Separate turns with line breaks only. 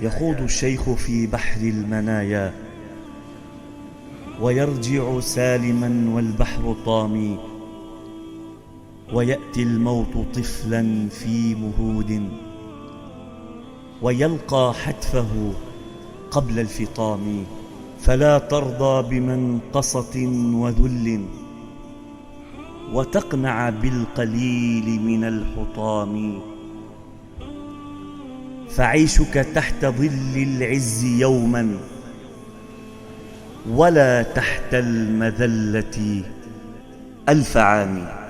يخوض الشيخ في بحر المنايا ويرجع سالما والبحر طامي، ويأتي الموت طفلا في مهود ويلقى حتفه قبل الفطام. فلا ترضى بمنقصة وذل وتقنع بالقليل من الحطام، فعيشك تحت ظل العز يوما ولا تحت المذلة 1000 عام.